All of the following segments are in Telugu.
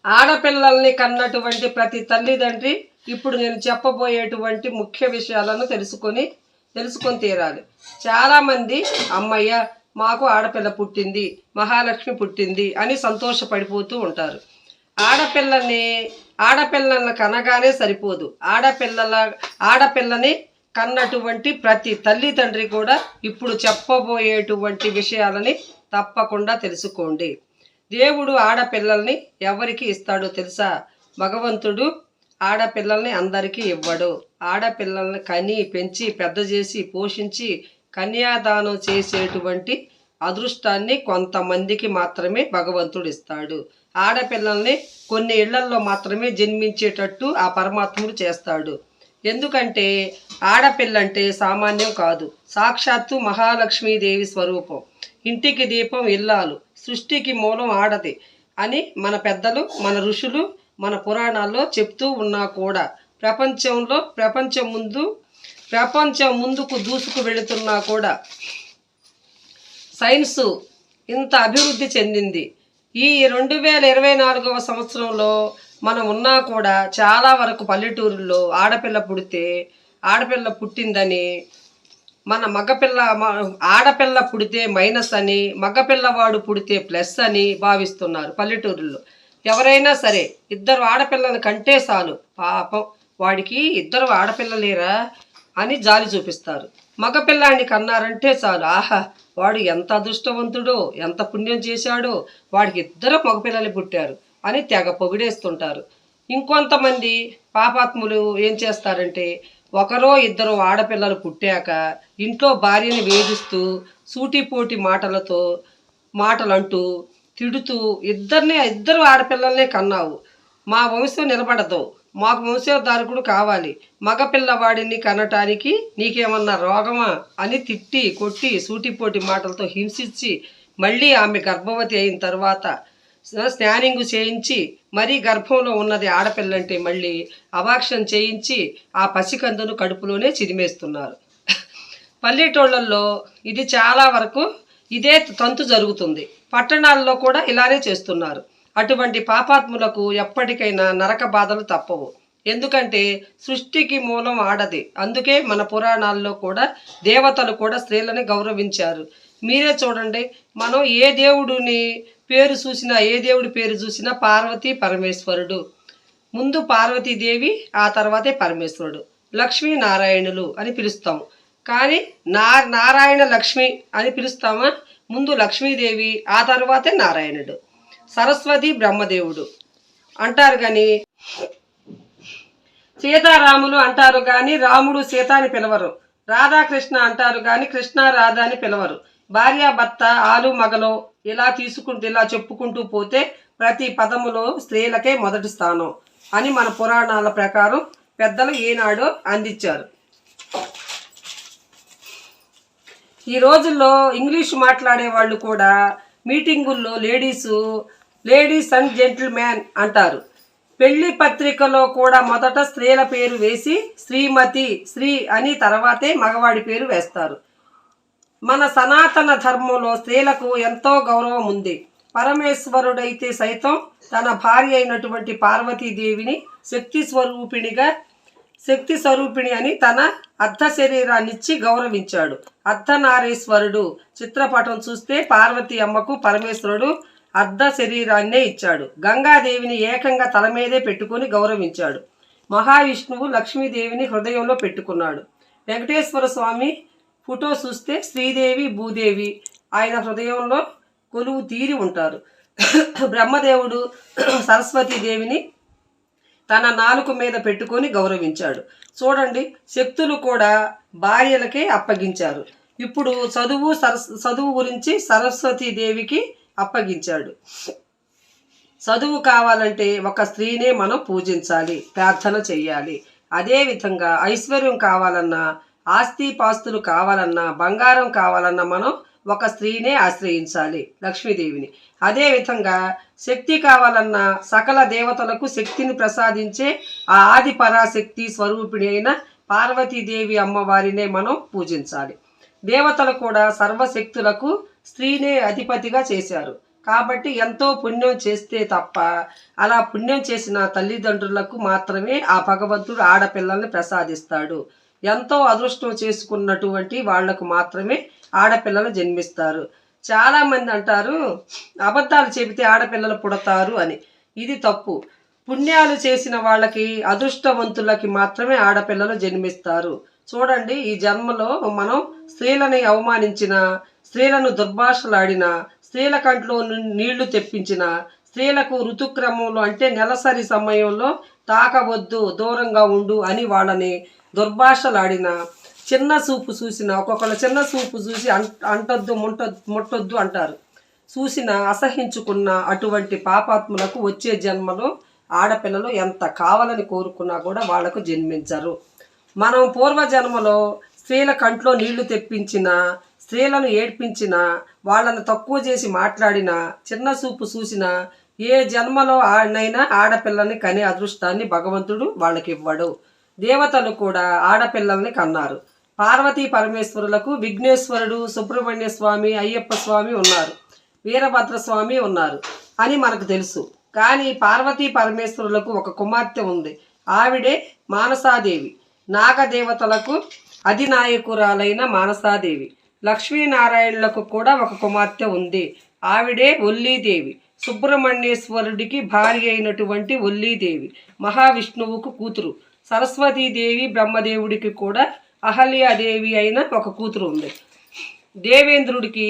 ఆడపిల్లల్ని కన్నటువంటి ప్రతి తల్లిదండ్రి ఇప్పుడు నేను చెప్పబోయేటువంటి ముఖ్య విషయాలను తెలుసుకొని తీరాలి. చాలామంది అమ్మయ్య మాకు ఆడపిల్ల పుట్టింది, మహాలక్ష్మి పుట్టింది అని సంతోషపడిపోతూ ఉంటారు. ఆడపిల్లలను కనగానే సరిపోదు. ఆడపిల్లని కన్నటువంటి ప్రతి తల్లిదండ్రి కూడా ఇప్పుడు చెప్పబోయేటువంటి విషయాలని తప్పకుండా తెలుసుకోండి. దేవుడు ఆడపిల్లల్ని ఎవరికి ఇస్తాడో తెలుసా? భగవంతుడు ఆడపిల్లల్ని అందరికీ ఇవ్వడు. ఆడపిల్లల్ని కని పెంచి పెద్ద చేసి పోషించి కన్యాదానం చేసేటువంటి అదృష్టాన్ని కొంతమందికి మాత్రమే భగవంతుడు ఇస్తాడు. ఆడపిల్లల్ని కొన్ని ఇళ్లల్లో మాత్రమే జన్మించేటట్టు ఆ పరమాత్ముడు చేస్తాడు. ఎందుకంటే ఆడపిల్లంటే సామాన్యం కాదు. సాక్షాత్తు మహాలక్ష్మీదేవి స్వరూపం. ఇంటికి దీపం ఇల్లాలు, సృష్టికి మూలం ఆడది అని మన పెద్దలు, మన ఋషులు, మన పురాణాల్లో చెప్తూ ఉన్నా కూడా ప్రపంచం ముందుకు దూసుకు వెళుతున్నా కూడా సైన్సు ఇంత అభివృద్ధి చెందింది. ఈ 2024వ సంవత్సరంలో మనం ఉన్నా కూడా చాలా వరకు పల్లెటూరుల్లో ఆడపిల్ల పుట్టిందని, ఆడపిల్ల పుడితే మైనస్ అని, మగపిల్లవాడు పుడితే ప్లస్ అని భావిస్తున్నారు పల్లెటూరుల్లో. ఎవరైనా సరే ఇద్దరు ఆడపిల్లల కంటే చాలు, పాపం వాడికి ఇద్దరు ఆడపిల్లలేరా అని జాలి చూపిస్తారు. మగపిల్లాన్ని కన్నారంటే చాలు, ఆహా వాడు ఎంత అదృష్టవంతుడో, ఎంత పుణ్యం చేశాడో, వాడికి ఇద్దరు మగపిల్లలు పుట్టారు అని తెగ పొగిడేస్తుంటారు. ఇంకొంతమంది పాపాత్ములు ఏం చేస్తారంటే, ఒకరో ఇద్దరు ఆడపిల్లలు పుట్టాక ఇంట్లో భార్యని వేధిస్తూ సూటిపోటి మాటలంటూ తిడుతూ, ఇద్దరు ఆడపిల్లల్నే కన్నావు, మా వంశం నిలబడదు, మాకు వంశోద్ధారకుడు కావాలి, మగపిల్లవాడిని కనటానికి నీకేమన్నా రోగమా అని తిట్టి కొట్టి సూటిపోటి మాటలతో హింసించి మళ్ళీ ఆమె గర్భవతి అయిన తర్వాత స్నానింగ్ చేయించి, మరీ గర్భంలో ఉన్నది ఆడపిల్లంటే మళ్ళీ అబాక్షన్ చేయించి ఆ పసికందును కడుపులోనే చిరిమేస్తున్నారు. పల్లెటూళ్ళల్లో ఇది చాలా వరకు ఇదే తంతు జరుగుతుంది. పట్టణాల్లో కూడా ఇలానే చేస్తున్నారు. అటువంటి పాపాత్ములకు ఎప్పటికైనా నరక బాధలు తప్పవు. ఎందుకంటే సృష్టికి మూలం ఆడది. అందుకే మన పురాణాల్లో కూడా దేవతలు కూడా స్త్రీలని గౌరవించారు. మీరే చూడండి, మనం ఏ దేవుడి పేరు చూసినా పార్వతీ పరమేశ్వరుడు. ముందు పార్వతీదేవి, ఆ తర్వాతే పరమేశ్వరుడు. లక్ష్మీ నారాయణులు అని పిలుస్తాం. కానీ నారాయణ లక్ష్మి అని పిలుస్తామా? ముందు లక్ష్మీదేవి, ఆ తర్వాతే నారాయణుడు. సరస్వతి బ్రహ్మదేవుడు అంటారు కానీ సీతారాములు అంటారు కానీ రాముడు సీత అని పిలవరు. రాధాకృష్ణ అంటారు కానీ కృష్ణ రాధా అని పిలవరు. భార్యాభర్త, ఆలు మగలో ఇలా చెప్పుకుంటూ పోతే ప్రతి పదములో స్త్రీలకే మొదటి స్థానం అని మన పురాణాల ప్రకారం పెద్దలు ఈనాడు అందించారు. ఈ రోజుల్లో ఇంగ్లీష్ మాట్లాడే వాళ్ళు కూడా మీటింగుల్లో లేడీస్ అండ్ జెంటిల్మ్యాన్ అంటారు. పెళ్లి పత్రికలో కూడా మొదట స్త్రీల పేరు వేసి శ్రీమతి, శ్రీ అని తర్వాతే మగవాడి పేరు వేస్తారు. మన సనాతన ధర్మంలో స్త్రీలకు ఎంతో గౌరవం ఉంది. పరమేశ్వరుడైతే సైతం తన భార్య అయినటువంటి పార్వతీదేవిని శక్తి స్వరూపిణి అని తన అర్ధ శరీరాన్నిచ్చి గౌరవించాడు. అర్ధనారీశ్వరుడు చిత్రపటం చూస్తే పార్వతీ అమ్మకు పరమేశ్వరుడు అర్ధ శరీరాన్నే ఇచ్చాడు. గంగాదేవిని ఏకంగా తల మీదే పెట్టుకుని గౌరవించాడు. మహావిష్ణువు లక్ష్మీదేవిని హృదయంలో పెట్టుకున్నాడు. వెంకటేశ్వర స్వామి ఫోటో చూస్తే శ్రీదేవి, భూదేవి ఆయన హృదయంలో కొలువు తీరి ఉంటారు. బ్రహ్మదేవుడు సరస్వతీదేవిని తన నాలుక మీద పెట్టుకొని గౌరవించాడు. చూడండి, శక్తులు కూడా భార్యలకే అప్పగించారు. ఇప్పుడు చదువు గురించి సరస్వతీదేవికి అప్పగించాడు. చదువు కావాలంటే ఒక స్త్రీనే మనం పూజించాలి, ప్రార్థన చెయ్యాలి. అదేవిధంగా ఐశ్వర్యం కావాలన్నా, ఆస్తిపాస్తులు కావాలన్నా, బంగారం కావాలన్నా మనం ఒక స్త్రీనే ఆశ్రయించాలి, లక్ష్మీదేవిని. అదేవిధంగా శక్తి కావాలన్నా సకల దేవతలకు శక్తిని ప్రసాదించే ఆ ఆది పరాశక్తి స్వరూపిణి అయిన పార్వతీదేవి అమ్మవారినే మనం పూజించాలి. దేవతలు కూడా సర్వశక్తులకు స్త్రీనే అధిపతిగా చేశారు. కాబట్టి ఎంతో పుణ్యం చేస్తే తప్ప అలా పుణ్యం చేసిన తల్లిదండ్రులకు మాత్రమే ఆ భగవంతుడు ఆడపిల్లల్ని ప్రసాదిస్తాడు. ఎంతో అదృష్టం చేసుకున్నటువంటి వాళ్లకు మాత్రమే ఆడపిల్లలు జన్మిస్తారు. చాలామంది అంటారు అబద్ధాలు చెబితే ఆడపిల్లలు పుడతారు అని. ఇది తప్పు. పుణ్యాలు చేసిన వాళ్ళకి, అదృష్టవంతులకి మాత్రమే ఆడపిల్లలు జన్మిస్తారు. చూడండి, ఈ జన్మలో మనం స్త్రీలని అవమానించిన, స్త్రీలను దుర్భాషలాడిన, స్త్రీల కంట్లో నీళ్లు తెప్పించిన, స్త్రీలకు ఋతుక్రమంలో అంటే నెలసరి సమయంలో తాకవద్దు, దూరంగా ఉండు అని వాళ్ళని దుర్భాషలాడిన, చిన్న చూపు చూసిన, ఒక్కొక్కరు చిన్న చూపు చూసి అంటొద్దు ముట్టొద్దు అంటారు, చూసిన అసహించుకున్న అటువంటి పాపాత్ములకు వచ్చే జన్మలో ఆడపిల్లలు ఎంత కావాలని కోరుకున్నా కూడా వాళ్లకు జన్మించరు. మనం పూర్వజన్మలో స్త్రీల కంట్లో నీళ్లు తెప్పించిన, స్త్రీలను ఏడ్పించిన, వాళ్ళను తక్కువ చేసి మాట్లాడిన, చిన్న చూపు చూసిన ఏ జన్మలో ఆడనైనా ఆడపిల్లని కనే అదృష్టాన్ని భగవంతుడు వాళ్ళకి ఇవ్వడు. దేవతలు కూడా ఆడపిల్లల్ని కన్నారు. పార్వతీ పరమేశ్వరులకు విఘ్నేశ్వరుడు, సుబ్రహ్మణ్య స్వామి, అయ్యప్ప స్వామి ఉన్నారు, వీరభద్రస్వామి ఉన్నారు అని మనకు తెలుసు. కానీ పార్వతీ పరమేశ్వరులకు ఒక కుమార్తె ఉంది. ఆవిడే మానసాదేవి. నాగదేవతలకు అధినాయకురాలైన మానసాదేవి. లక్ష్మీనారాయణులకు కూడా ఒక కుమార్తె ఉంది. ఆవిడే ఒల్లీదేవి. సుబ్రహ్మణ్యేశ్వరుడికి భార్య అయినటువంటి ఒల్లీదేవి మహావిష్ణువుకు కూతురు. సరస్వతీదేవి బ్రహ్మదేవుడికి కూడా అహల్యాదేవి అయిన ఒక కూతురు ఉంది. దేవేంద్రుడికి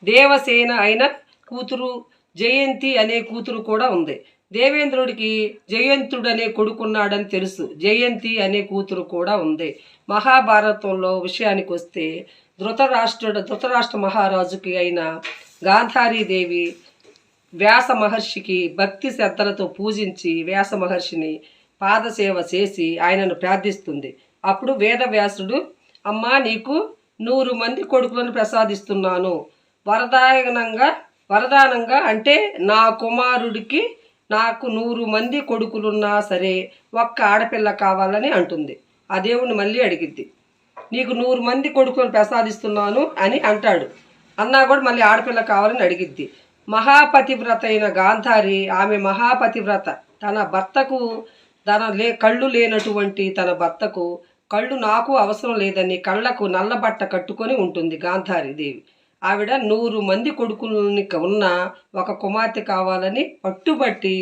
దేవసేన అయిన కూతురు జయంతి అనే కూతురు కూడా ఉంది. దేవేంద్రుడికి జయంతుడు అనే కొడుకున్నాడని తెలుసు. జయంతి కూతురు కూడా ఉంది. మహాభారతంలో విషయానికి వస్తే ధృతరాష్ట్ర మహారాజుకి అయిన గాంధారీదేవి వ్యాస మహర్షికి భక్తి శ్రద్ధలతో పూజించి వ్యాస మహర్షిని పాదసేవ చేసి ఆయనను ప్రార్థిస్తుంది. అప్పుడు వేదవ్యాసుడు, అమ్మా నీకు 100 మంది కొడుకులను ప్రసాదిస్తున్నాను, వరదానంగా అంటే నా కుమారుడికి నాకు 100 మంది కొడుకులున్నా సరే ఒక్క ఆడపిల్ల కావాలని అంటుంది. ఆ దేవుణ్ణి మళ్ళీ అడిగిద్ది, నీకు 100 మంది కొడుకులను ప్రసాదిస్తున్నాను అని అంటాడు. అన్నా కూడా మళ్ళీ ఆడపిల్ల కావాలని అడిగిద్ది. మహాపతివ్రత అయిన గాంధారి, ఆమె మహాపతివ్రత, తన భర్తకు కళ్ళు లేనటువంటి తన భర్తకు కళ్ళు నాకు అవసరం లేదని కళ్ళకు నల్లబట్ట కట్టుకొని ఉంటుంది గాంధారీదేవి. ఆవిడ 100 మంది కొడుకులని ఉన్న ఒక కుమార్తె కావాలని పట్టుబట్టి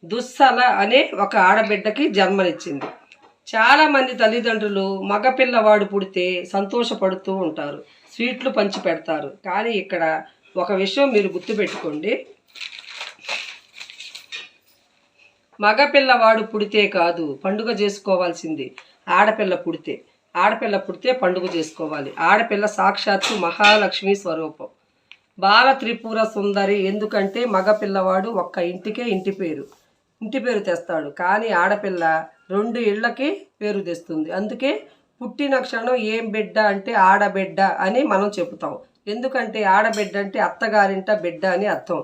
దుస్సల అనే ఒక ఆడబిడ్డకి జన్మనిచ్చింది. చాలామంది తల్లిదండ్రులు మగపిల్లవాడు పుడితే సంతోషపడుతూ ఉంటారు, స్వీట్లు పంచి పెడతారు. కానీ ఇక్కడ ఒక విషయం మీరు గుర్తుపెట్టుకోండి, మగపిల్లవాడు పుడితే కాదు పండుగ చేసుకోవాల్సింది ఆడపిల్ల పుడితే పండుగ చేసుకోవాలి. ఆడపిల్ల సాక్షాత్తు మహాలక్ష్మి స్వరూపం, బాల త్రిపుర సుందరి. ఎందుకంటే మగపిల్లవాడు ఒక్క ఇంటికే ఇంటి పేరు తెస్తాడు, కానీ ఆడపిల్ల 2 ఇళ్లకి పేరు తెస్తుంది. అందుకే పుట్టిన క్షణం ఏం బిడ్డ అంటే ఆడబిడ్డ అని మనం చెబుతాం. ఎందుకంటే ఆడబిడ్డ అంటే అత్తగారింట బిడ్డ అని అర్థం.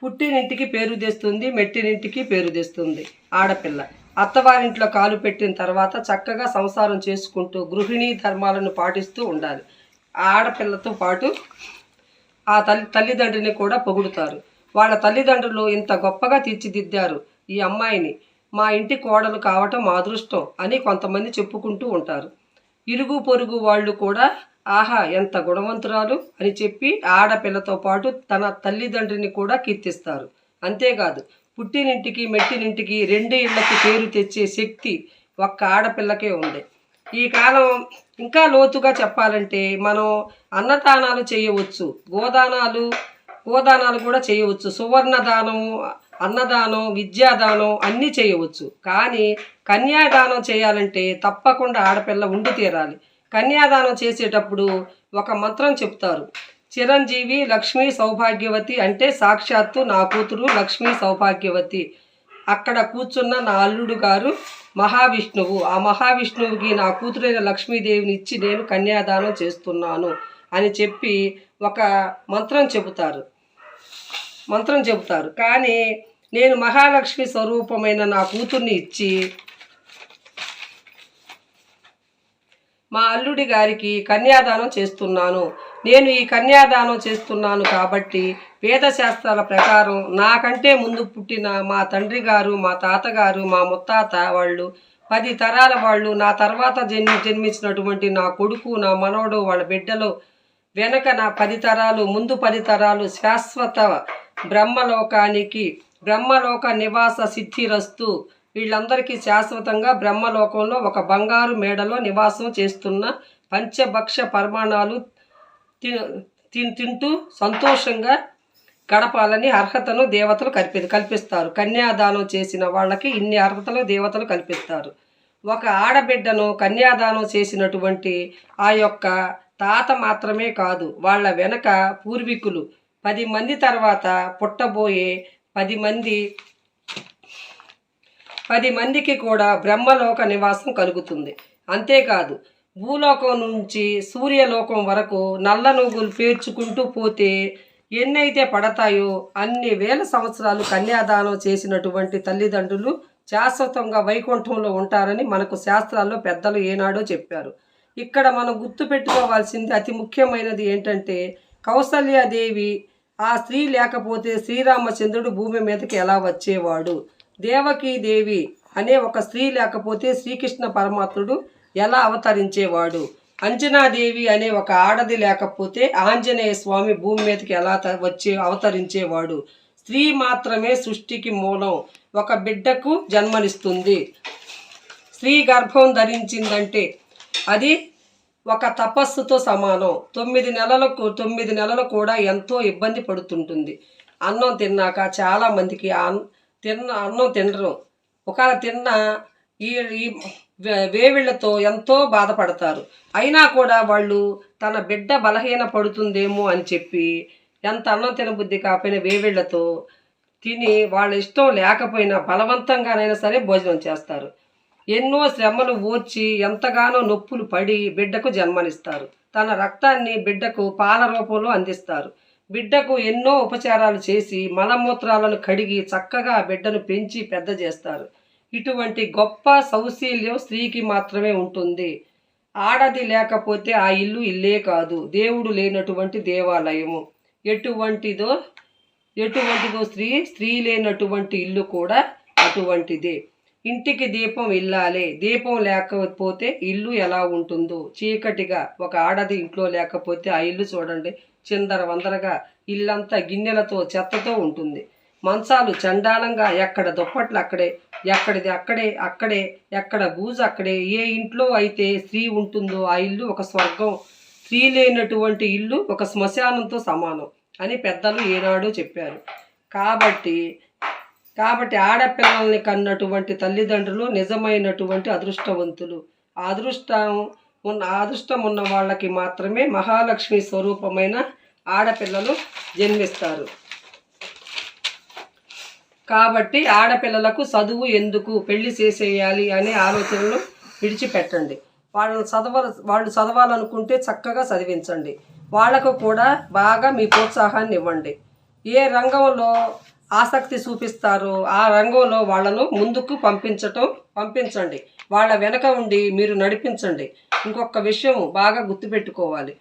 పుట్టినింటికి పేరు తెస్తుంది, మెట్టినింటికి పేరు తెస్తుంది ఆడపిల్ల. అత్తవారింట్లో కాలు పెట్టిన తర్వాత చక్కగా సంసారం చేసుకుంటూ గృహిణీ ధర్మాలను పాటిస్తూ ఉండాలి. ఆడపిల్లతో పాటు ఆ తల్లిదండ్రిని కూడా పొగుడుతారు. వాళ్ళ తల్లిదండ్రులు ఇంత గొప్పగా తీర్చిదిద్దారు ఈ అమ్మాయిని, మా ఇంటి కోడలు కావటం మా అదృష్టం అని కొంతమంది చెప్పుకుంటూ ఉంటారు. ఇరుగు పొరుగు వాళ్ళు కూడా ఆహా ఎంత గుణవంతురాలు అని చెప్పి ఆడపిల్లతో పాటు తన తల్లిదండ్రిని కూడా కీర్తిస్తారు. అంతేకాదు పుట్టినింటికి మెట్టినింటికి 2 ఇళ్లకి పేరు తెచ్చే శక్తి ఒక్క ఆడపిల్లకే ఉంది. ఈ కాలం ఇంకా లోతుగా చెప్పాలంటే మనం అన్నదానాలు చేయవచ్చు, గోదానాలు కూడా చేయవచ్చు, సువర్ణదానము, అన్నదానం, విద్యాదానం అన్నీ చేయవచ్చు. కానీ కన్యాదానం చేయాలంటే తప్పకుండా ఆడపిల్ల ఉండి తీరాలి. కన్యాదానం చేసేటప్పుడు ఒక మంత్రం చెప్తారు, చిరంజీవి లక్ష్మీ సౌభాగ్యవతి, అంటే సాక్షాత్తు నా కూతురు లక్ష్మీ సౌభాగ్యవతి. అక్కడ కూర్చున్న నా అల్లుడు గారు మహావిష్ణువు, ఆ మహావిష్ణువుకి నా కూతురైన లక్ష్మీదేవిని ఇచ్చి నేను కన్యాదానం చేస్తున్నాను అని చెప్పి ఒక మంత్రం చెబుతారు. కానీ నేను మహాలక్ష్మి స్వరూపమైన నా కూతుర్ని ఇచ్చి మా అల్లుడి గారికి కన్యాదానం చేస్తున్నాను, నేను ఈ కన్యాదానం చేస్తున్నాను కాబట్టి వేదశాస్త్రాల ప్రకారం నాకంటే ముందు పుట్టిన మా తండ్రి గారు, మా తాతగారు, మా ముత్తాత వాళ్ళు 10 తరాల వాళ్ళు, నా తర్వాత జన్మించినటువంటి నా కొడుకు, నా మనవడు, వాళ్ళ బిడ్డలు, వెనక నా 10 తరాలు, ముందు 10 తరాలు శాశ్వత బ్రహ్మలోక నివాస సిద్ధిరస్తు, వీళ్ళందరికీ శాశ్వతంగా బ్రహ్మలోకంలో ఒక బంగారు మేడలో నివాసం చేస్తున్న పంచభక్ష పరిమాణాలు తింటూ సంతోషంగా గడపాలని అర్హతను దేవతలు కల్పిస్తారు. కన్యాదానం చేసిన వాళ్ళకి ఇన్ని అర్హతలు దేవతలు కల్పిస్తారు. ఒక ఆడబిడ్డను కన్యాదానం చేసినటువంటి ఆ యొక్క తాత మాత్రమే కాదు, వాళ్ళ వెనక పూర్వీకులు 10 మంది తర్వాత పుట్టబోయే 10 మందికి కూడా బ్రహ్మలోక నివాసం కలుగుతుంది. అంతేకాదు, భూలోకం నుంచి సూర్యలోకం వరకు నల్ల నువ్వులు పేర్చుకుంటూ పోతే ఎన్నైతే పడతాయో అన్ని వేల సంవత్సరాలు కన్యాదానం చేసినటువంటి తల్లిదండ్రులు శాశ్వతంగా వైకుంఠంలో ఉంటారని మనకు శాస్త్రాల్లో పెద్దలు ఏనాడో చెప్పారు. ఇక్కడ మనం గుర్తుపెట్టుకోవాల్సింది అతి ముఖ్యమైనది ఏంటంటే, కౌసల్యాదేవి ఆ స్త్రీ లేకపోతే శ్రీరామచంద్రుడు భూమి మీదకి ఎలా వచ్చేవాడు, దేవకీదేవి అనే ఒక స్త్రీ లేకపోతే శ్రీకృష్ణ పరమాత్ముడు ఎలా అవతరించేవాడు, అంజనాదేవి అనే ఒక ఆడది లేకపోతే ఆంజనేయ స్వామి భూమి మీదకి ఎలా అవతరించేవాడు. స్త్రీ మాత్రమే సృష్టికి మూలం. ఒక బిడ్డకు జన్మనిస్తుంది. స్త్రీ గర్భం ధరించిందంటే అది ఒక తపస్సుతో సమానం. 9 నెలలు కూడా ఎంతో ఇబ్బంది పడుతుంటుంది. అన్నం తిన్నాక చాలామందికి అన్నం తినరు. ఒకవేళ తిన్న ఈ వేవిళ్లతో ఎంతో బాధపడతారు. అయినా కూడా వాళ్ళు తన బిడ్డ బలహీన పడుతుందేమో అని చెప్పి ఎంత అన్నం తినబుద్ధి కాకపోయినా వేవిళ్లతో తిని వాళ్ళ ఇష్టం లేకపోయినా బలవంతంగానైనా సరే భోజనం చేస్తారు. ఎన్నో శ్రమలు ఓర్చి ఎంతగానో నొప్పులు పడి బిడ్డకు జన్మనిస్తారు. తన రక్తాన్ని బిడ్డకు పాల రూపంలో అందిస్తారు. బిడ్డకు ఎన్నో ఉపచారాలు చేసి మలమూత్రాలను కడిగి చక్కగా బిడ్డను పెంచి పెద్ద చేస్తారు. ఇటువంటి గొప్ప సౌశీల్యం స్త్రీకి మాత్రమే ఉంటుంది. ఆడది లేకపోతే ఆ ఇల్లు ఇల్లే కాదు, దేవుడు లేనటువంటి దేవాలయము. ఎటువంటిదో స్త్రీ లేనటువంటి ఇల్లు కూడా అటువంటిదే. ఇంటికి దీపం ఇల్లాలే. దీపం లేకపోతే ఇల్లు ఎలా ఉంటుందో, చీకటిగా ఒక ఆడది ఇంట్లో లేకపోతే ఆ ఇల్లు చూడండి, చిందర వందరగా ఇల్లంతా గిన్నెలతో చెత్తతో ఉంటుంది. మంచాలు చండాలంగా, ఎక్కడ దుప్పట్లు అక్కడే, ఎక్కడిది అక్కడే, ఎక్కడ బూజు అక్కడే. ఏ ఇంట్లో అయితే స్త్రీ ఉంటుందో ఆ ఇల్లు ఒక స్వర్గం. స్త్రీ లేనటువంటి ఇల్లు ఒక శ్మశానంతో సమానం అని పెద్దలు ఏనాడో చెప్పారు. కాబట్టి ఆడపిల్లల్ని కన్నటువంటి తల్లిదండ్రులు నిజమైనటువంటి అదృష్టవంతులు. అదృష్టం ఉన్న వాళ్ళకి మాత్రమే మహాలక్ష్మి స్వరూపమైన ఆడపిల్లలు జన్మిస్తారు. కాబట్టి ఆడపిల్లలకు చదువు ఎందుకు, పెళ్లి చేసేయాలి అనే ఆలోచనలు విడిచిపెట్టండి. వాళ్ళు చదవాలనుకుంటే చక్కగా చదివించండి. వాళ్లకు కూడా బాగా మీ ప్రోత్సాహాన్ని ఇవ్వండి. ఏ రంగంలో ఆసక్తి చూపిస్తారో ఆ రంగంలో వాళ్ళను ముందుకు పంపించండి. వాళ్ళ వెనక ఉండి మీరు నడిపించండి. ఇంకొక విషయం బాగా గుర్తుపెట్టుకోవాలి,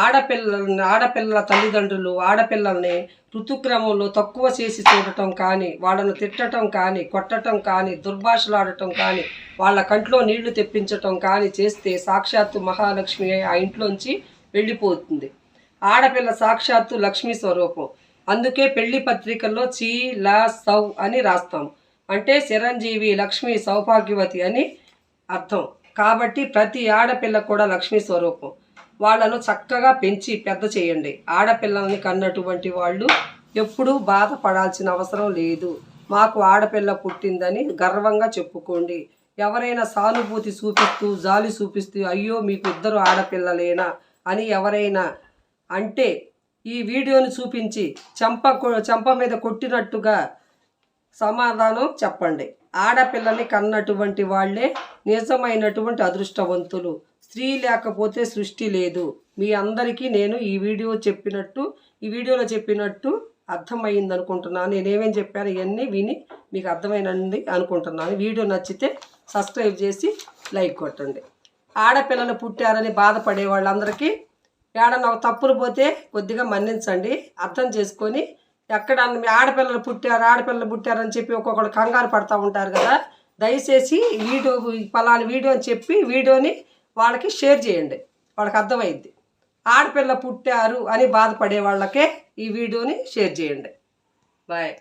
ఆడపిల్లల తల్లిదండ్రులు ఆడపిల్లల్ని ఋతుక్రమంలో తక్కువ చేసి చూడటం కానీ, వాళ్ళను తిట్టడం కానీ, కొట్టడం కానీ, దుర్భాషలాడటం కానీ, వాళ్ళ కంట్లో నీళ్లు తెప్పించటం కానీ చేస్తే సాక్షాత్తు మహాలక్ష్మి ఆ ఇంట్లోంచి వెళ్ళిపోతుంది. ఆడపిల్ల సాక్షాత్తు లక్ష్మీ స్వరూపం. అందుకే పెళ్లి పత్రికల్లో చీ-లా-సౌ అని రాస్తాం. అంటే చిరంజీవి, లక్ష్మి, సౌభాగ్యవతి అని అర్థం. కాబట్టి ప్రతి ఆడపిల్ల కూడా లక్ష్మీ స్వరూపం. వాళ్ళను చక్కగా పెంచి పెద్ద చేయండి. ఆడపిల్లల్ని కన్నటువంటి వాళ్ళు ఎప్పుడూ బాధపడాల్సిన అవసరం లేదు. మాకు ఆడపిల్ల పుట్టిందని గర్వంగా చెప్పుకోండి. ఎవరైనా సానుభూతి చూపిస్తూ, జాలి చూపిస్తూ, అయ్యో మీకు 2 ఆడపిల్లలేనా అని ఎవరైనా అంటే ఈ వీడియోని చూపించి చెంప మీద కొట్టినట్టుగా సమాధానం చెప్పండి. ఆడపిల్లని కన్నటువంటి వాళ్ళే నిజమైనటువంటి అదృష్టవంతులు. స్త్రీ లేకపోతే సృష్టి లేదు. మీ అందరికీ నేను ఈ వీడియోలో చెప్పినట్టు అర్థమైంది అనుకుంటున్నాను. నేనేమేం చెప్పాను ఇవన్నీ విని మీకు అర్థమైనది అనుకుంటున్నాను. వీడియో నచ్చితే సబ్స్క్రైబ్ చేసి లైక్ కొట్టండి. ఆడపిల్లలు పుట్టారని బాధపడే వాళ్ళందరికీ ఏడన్నా ఒక తప్పులు పోతే కొద్దిగా మన్నించండి, అర్థం చేసుకొని. ఎక్కడ మీ ఆడపిల్లలు పుట్టారని చెప్పి ఒక్కొక్కరు కంగారు పడుతూ ఉంటారు కదా. దయచేసి పలానా వీడియో అని చెప్పి వీడియోని వాళ్ళకి షేర్ చేయండి, వాళ్ళకి అర్థమైద్ది. ఆడపిల్ల పుట్టారు అని బాధపడే వాళ్ళకే ఈ వీడియోని షేర్ చేయండి. బాయ్.